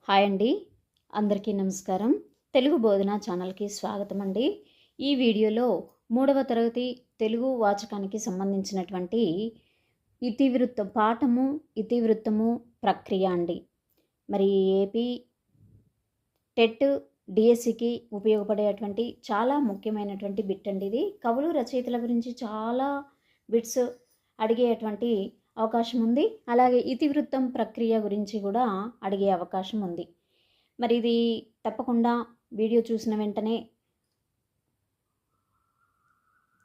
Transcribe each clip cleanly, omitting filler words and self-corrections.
Hi అండి, అందరికీ నమస్కారం. తెలుగు బోధన ఛానల్కి స్వాగతం అండి. ఈ వీడియోలో 3వ తరగతి తెలుగు వాచకానికి సంబంధించినటువంటి పాఠము ఇతివృత్తము ప్రక్రియ అండి. మరి ఏపీ టెట్ డిఎస్సికి ఉపయోగపడేటువంటి చాలా ముఖ్యమైనటువంటి బిట్ అండి. ఇది కవులు రచయితల గురించి చాలా బిట్స్ అడిగేటువంటి అవకాశం ఉంది. అలాగే ఇతివృత్తం ప్రక్రియ గురించి కూడా అడిగే అవకాశం ఉంది. మరి ఇది తప్పకుండా వీడియో చూసిన వెంటనే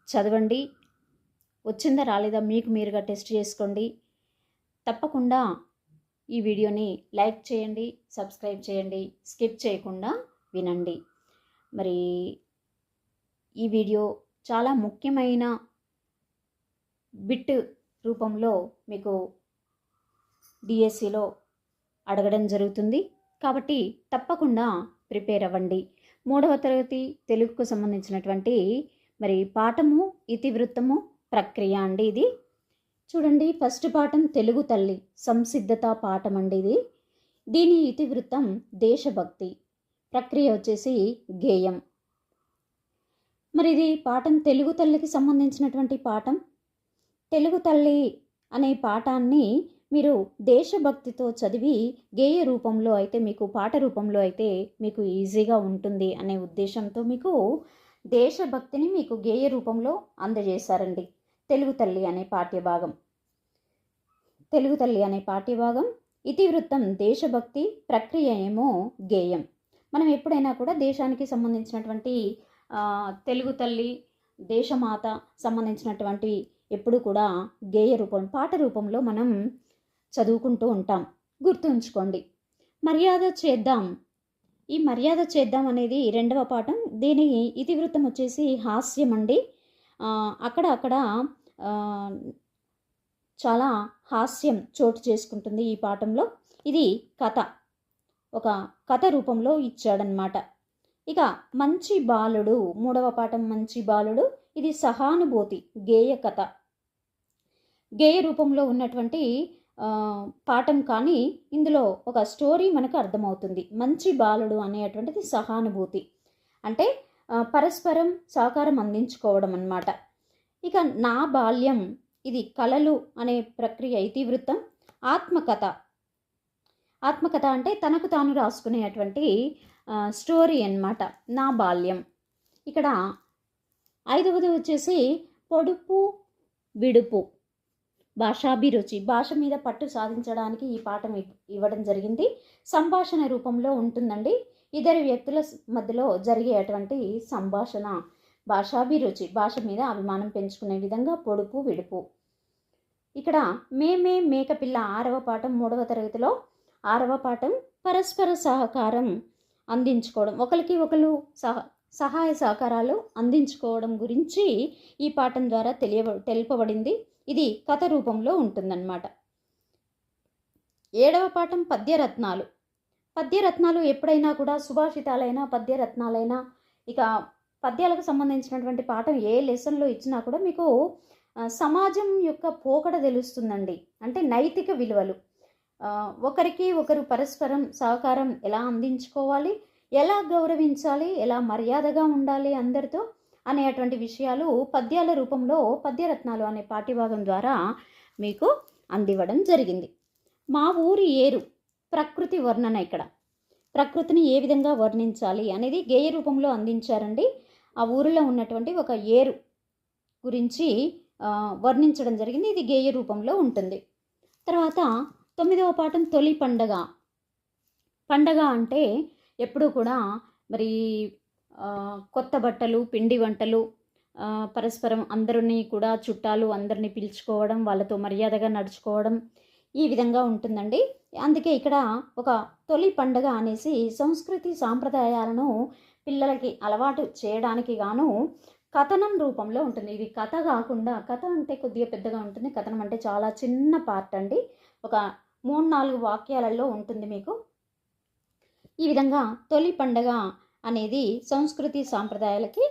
చదవండి. వచ్చిందా రాలేదా మీకు మీరుగా టెస్ట్ చేసుకోండి. తప్పకుండా ఈ వీడియోని లైక్ చేయండి, సబ్స్క్రైబ్ చేయండి, స్కిప్ చేయకుండా వినండి. మరి ఈ వీడియో చాలా ముఖ్యమైన బిట్ రూపంలో మీకు డిఎస్సిలో అడగడం జరుగుతుంది. కాబట్టి తప్పకుండా ప్రిపేర్ అవ్వండి. 3వ తరగతి తెలుగుకు సంబంధించినటువంటి మరి పాఠము ఇతివృత్తము ప్రక్రియ అండి. ఇది చూడండి, ఫస్ట్ పాఠం తెలుగు తల్లి సంసిద్ధత పాఠం అండి. దీని ఇతివృత్తం దేశభక్తి, ప్రక్రియ వచ్చేసి గేయం. మరి ఇది పాఠం తెలుగు తల్లికి సంబంధించినటువంటి పాఠం. తెలుగు తల్లి అనే పాఠాన్ని మీరు దేశభక్తితో చదివి గేయ రూపంలో అయితే మీకు పాట రూపంలో అయితే మీకు ఈజీగా ఉంటుంది అనే ఉద్దేశంతో మీకు దేశభక్తిని మీకు గేయ రూపంలో అందజేశారండి. తెలుగు తల్లి అనే పాఠ్యభాగం. తెలుగు తల్లి అనే పాఠ్యభాగం, ఇతివృత్తం దేశభక్తి, ప్రక్రియ ఏమో గేయం. మనం ఎప్పుడైనా కూడా దేశానికి సంబంధించినటువంటి తెలుగు తల్లి, దేశమాత సంబంధించినటువంటి ఎప్పుడు కూడా గేయ రూపం, పాట రూపంలో మనం చదువుకుంటూ ఉంటాం. గుర్తుంచుకోండి. మర్యాద చేద్దాం. ఈ మర్యాద చేద్దాం అనేది 2వ పాఠం. దీని ఇతివృత్తం వచ్చేసి హాస్యం అండి. అక్కడ చాలా హాస్యం చోటు చేసుకుంటుంది ఈ పాఠంలో. ఇది కథ, ఒక కథ రూపంలో ఇచ్చాడనమాట. ఇక మంచి బాలుడు, 3వ పాఠం మంచి బాలుడు. ఇది సహానుభూతి గేయ కథ, గేయ రూపంలో ఉన్నటువంటి పాఠం. కానీ ఇందులో ఒక స్టోరీ మనకు అర్థమవుతుంది. మంచి బాలుడు అనేటువంటిది సహానుభూతి అంటే పరస్పరం సహకారం అందించుకోవడం అన్నమాట. ఇక నా బాల్యం, ఇది కళలు అనే ప్రక్రియ ఇతివృత్తం. ఆత్మకథ, ఆత్మకథ అంటే తనకు తాను రాసుకునేటువంటి స్టోరీ అన్నమాట, నా బాల్యం. ఇక్కడ 5వది వచ్చేసి పొడుపు విడుపు, భాషాభిరుచి, భాష మీద పట్టు సాధించడానికి ఈ పాఠం ఇవ్వడం జరిగింది. సంభాషణ రూపంలో ఉంటుందండి. ఇద్దరు వ్యక్తుల మధ్యలో జరిగేటువంటి సంభాషణ, భాషాభిరుచి, భాష మీద అభిమానం పెంచుకునే విధంగా పొడుపు విడుపు. ఇక్కడ మేమే మేకపిల్ల 6వ పాఠం 3వ తరగతిలో 6వ పాఠం పరస్పర సహకారం అందించుకోవడం, ఒకరికి ఒకరు సహాయ సహకారాలు అందించుకోవడం గురించి ఈ పాఠం ద్వారా తెలుపబడింది. ఇది కథ రూపంలో ఉంటుందన్నమాట. 7వ పాఠం పద్యరత్నాలు. పద్యరత్నాలు ఎప్పుడైనా కూడా సుభాషితాలైనా పద్యరత్నాలైనా, ఇక పద్యాలకు సంబంధించినటువంటి పాఠం ఏ లెసన్లో ఇచ్చినా కూడా మీకు సమాజం యొక్క పోకడ తెలుస్తుందండి. అంటే నైతిక విలువలు, ఒకరికి ఒకరు పరస్పరం సహకారం ఎలా అందించుకోవాలి, ఎలా గౌరవించాలి, ఎలా మర్యాదగా ఉండాలి అందరితో అనేటువంటి విషయాలు పద్యాల రూపంలో పద్యరత్నాలు అనే పాఠ్యభాగం ద్వారా మీకు అందివ్వడం జరిగింది. మా ఊరి ఏరు, ప్రకృతి వర్ణన. ఇక్కడ ప్రకృతిని ఏ విధంగా వర్ణించాలి అనేది గేయ రూపంలో అందించారండి. ఆ ఊరిలో ఉన్నటువంటి ఒక ఏరు గురించి వర్ణించడం జరిగింది. ఇది గేయ రూపంలో ఉంటుంది. తర్వాత 9వ పాఠం తొలి పండగ. పండగ అంటే ఎప్పుడు కూడా మరి కొత్త బట్టలు, పిండి వంటలు, పరస్పరం అందరినీ కూడా చుట్టాలు అందరినీ పిలుచుకోవడం, వాళ్ళతో మర్యాదగా నడుచుకోవడం, ఈ విధంగా ఉంటుందండి. అందుకే ఇక్కడ ఒక తొలి పండగ అనేసి సంస్కృతి సాంప్రదాయాలను పిల్లలకి అలవాటు చేయడానికి గాను కథనం రూపంలో ఉంటుంది. ఇది కథ కాకుండా, కథ అంటే కొద్దిగా పెద్దగా ఉంటుంది, కథనం అంటే చాలా చిన్న పార్ట్ అండి. ఒక 3-4 వాక్యాలలో ఉంటుంది మీకు. ఈ విధంగా తొలి పండగ అనేది సంస్కృతి సాంప్రదాయాలకి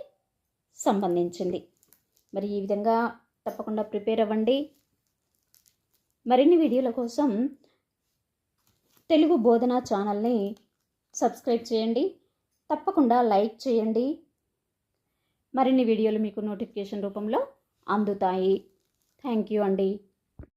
సంబంధించింది. మరి ఈ విధంగా తప్పకుండా ప్రిపేర్ అవ్వండి. మరిన్ని వీడియోల కోసం తెలుగు బోధన ఛానల్ని సబ్స్క్రైబ్ చేయండి. తప్పకుండా లైక్ చేయండి. మరిన్ని వీడియోలు మీకు నోటిఫికేషన్ రూపంలో అందుతాయి. థ్యాంక్ యూ అండి.